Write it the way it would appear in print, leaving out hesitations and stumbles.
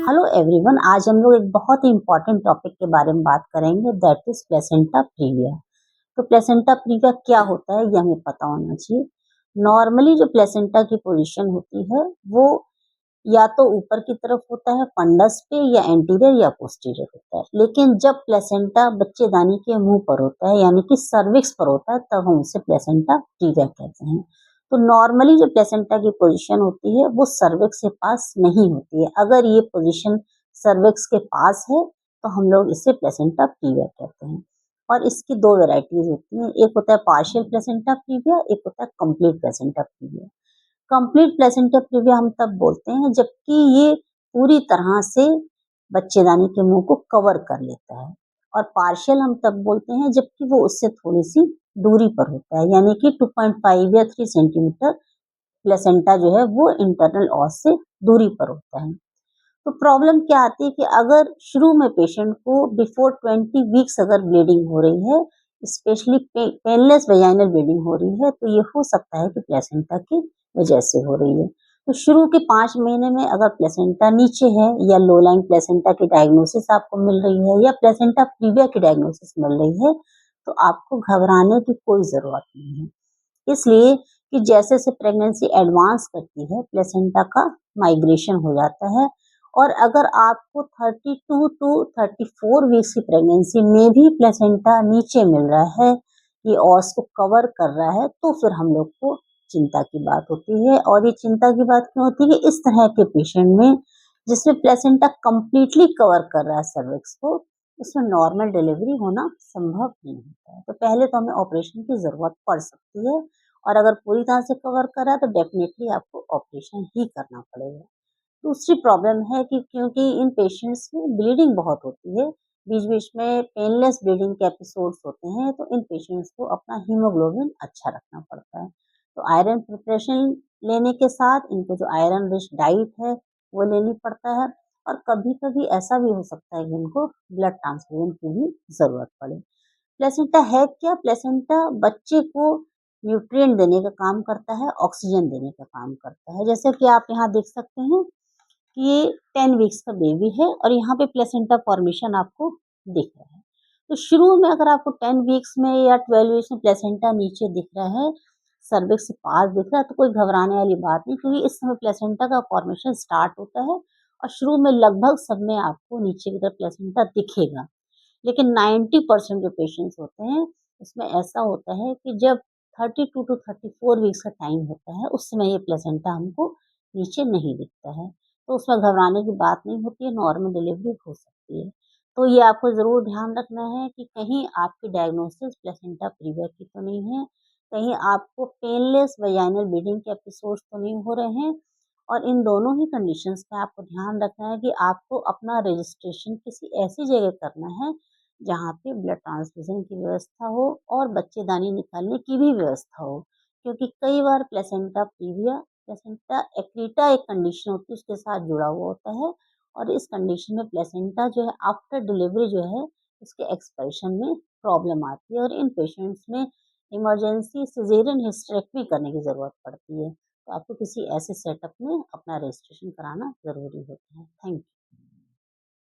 Hello everyone, आज हम लोग एक बहुत ही इम्पोर्टेंट टॉपिक के बारे में बात करेंगे, दैट इज प्लेसेंटा प्रीविया। तो प्लेसेंटा प्रीविया क्या होता है ये हमें पता होना चाहिए। नॉर्मली जो प्लेसेंटा की पोजीशन होती है वो या तो ऊपर की तरफ होता है फंडस पे, या एंटीरियर या पोस्टीरियर होता है। लेकिन जब प्लेसेंटा बच्चेदानी के मुंह पर होता है यानी कि सर्विक्स पर होता है तब हम उसे प्लेसेंटा प्रीविया कहते हैं। तो नॉर्मली जो प्लेसेंटा की पोजीशन होती है वो सर्विक्स के पास नहीं होती है। अगर ये पोजीशन सर्विक्स के पास है तो हम लोग इसे प्लेसेंटा प्रीविया कहते हैं। और इसकी दो वेराइटीज होती हैं, एक होता है पार्शियल प्लेसेंटा प्रीविया, एक होता है complete placenta previa. Complete placenta previa हम तब बोलते हैं जबकि ये पूरी तरह से बच्चेदानी के मुंह को कवर कर लेता है, और पार्शियल हम तब बोलते हैं जबकि वो उससे थोड़ी सी दूरी पर होता है, यानी कि 2.5 या 3 सेंटीमीटर प्लेसेंटा जो है वो इंटरनल ऑस से दूरी पर होता है। तो प्रॉब्लम क्या आती है कि अगर शुरू में पेशेंट को बिफोर 20 वीक्स अगर ब्लीडिंग हो रही है, स्पेशली पेनलेस वेजाइनल ब्लीडिंग हो रही है, तो ये हो सकता है कि प्लेसेंटा की वजह से हो रही है। तो शुरू के 5 महीने में अगर प्लेसेंटा नीचे है या लो लाइन प्लेसेंटा की डायग्नोसिस आपको मिल रही है या प्लेसेंटा प्रीविया की डायग्नोसिस मिल रही है, तो आपको घबराने की कोई जरूरत नहीं है। इसलिए कि जैसे जैसे प्रेगनेंसी एडवांस करती है प्लेसेंटा का माइग्रेशन हो जाता है, और अगर आपको 32 टू 34 वीक्स की प्रेगनेंसी में भी प्लेसेंटा नीचे मिल रहा है, ये ऑस को कवर कर रहा है, तो फिर हम लोग को चिंता की बात होती है। और ये चिंता की बात क्यों होती है कि इस तरह के पेशेंट में जिसमें प्लेसेंटा कंप्लीटली कवर कर रहा है सर्विक्स को, उसमें नॉर्मल डिलीवरी होना संभव नहीं होता है। तो पहले तो हमें ऑपरेशन की जरूरत पड़ सकती है, और अगर पूरी तरह से कवर करा तो डेफिनेटली आपको ऑपरेशन ही करना पड़ेगा। दूसरी प्रॉब्लम है कि क्योंकि इन पेशेंट्स में ब्लीडिंग बहुत होती है, बीच-बीच में पेनलेस ब्लीडिंग के एपिसोड्स होते हैं, तो इन पेशेंट्स को अपना हीमोग्लोबिन अच्छा रखना पड़ता है। तो आयरन प्रिपरेशन लेने के साथ इनको जो आयरन रिच डाइट है वो लेनी पड़ता है, और कभी-कभी ऐसा भी हो सकता है कि इनको ब्लड ट्रांसफ्यूजन की भी ज़रूरत पड़े। प्लेसेंटा है क्या? प्लेसेंटा बच्चे को न्यूट्रिएंट देने का काम करता है, ऑक्सीजन देने का काम करता है। जैसे कि आप यहाँ देख सकते हैं कि ये 10 वीक्स का बेबी है और यहाँ पे प्लेसेंटा फॉर्मेशन आपको दिख रहा है। तो शुरू में अगर आपको 10 वीक्स में या 12 वीक्स में प्लेसेंटा नीचे दिख रहा है, सर्विक्स से पास दिख रहा है, तो कोई घबराने वाली बात नहीं, क्योंकि इस समय प्लेसेंटा का फॉर्मेशन स्टार्ट होता है और शुरू में लगभग सब में आपको नीचे की तरफ प्लेसेंटा दिखेगा। लेकिन 90% जो पेशेंट्स होते हैं उसमें ऐसा होता है कि जब 32 टू 34 वीक्स का टाइम होता है उस समय ये प्लेसेंटा हमको नीचे नहीं दिखता है, तो उसमें घबराने की बात नहीं होती है, नॉर्मल डिलीवरी हो सकती है। तो ये आपको ज़रूर ध्यान रखना है कि कहीं आपकी डायग्नोसिस प्लेसेंटा प्रीविया की तो नहीं है, कहीं आपको पेनलेस वेजाइनल ब्लीडिंग के एपिसोड्स तो नहीं हो रहे हैं। और इन दोनों ही कंडीशंस में आपको ध्यान रखना है कि आपको अपना रजिस्ट्रेशन किसी ऐसी जगह करना है जहाँ पे ब्लड ट्रांसफ्यूजन की व्यवस्था हो और बच्चेदानी निकालने की भी व्यवस्था हो, क्योंकि कई बार प्लेसेंटा प्रीविया प्लेसेंटा एक्रीटा एक कंडीशन होती है उसके साथ जुड़ा हुआ होता है, और इस कंडीशन में प्लेसेंटा जो है आफ्टर डिलीवरी जो है उसके एक्सप्रेशन में प्रॉब्लम आती है, और इन पेशेंट्स में इमरजेंसी सिजेरियन हिस्टेरेक्टमी करने की ज़रूरत पड़ती है। तो आपको किसी ऐसे सेटअप में अपना रजिस्ट्रेशन कराना ज़रूरी होता है। Thank you.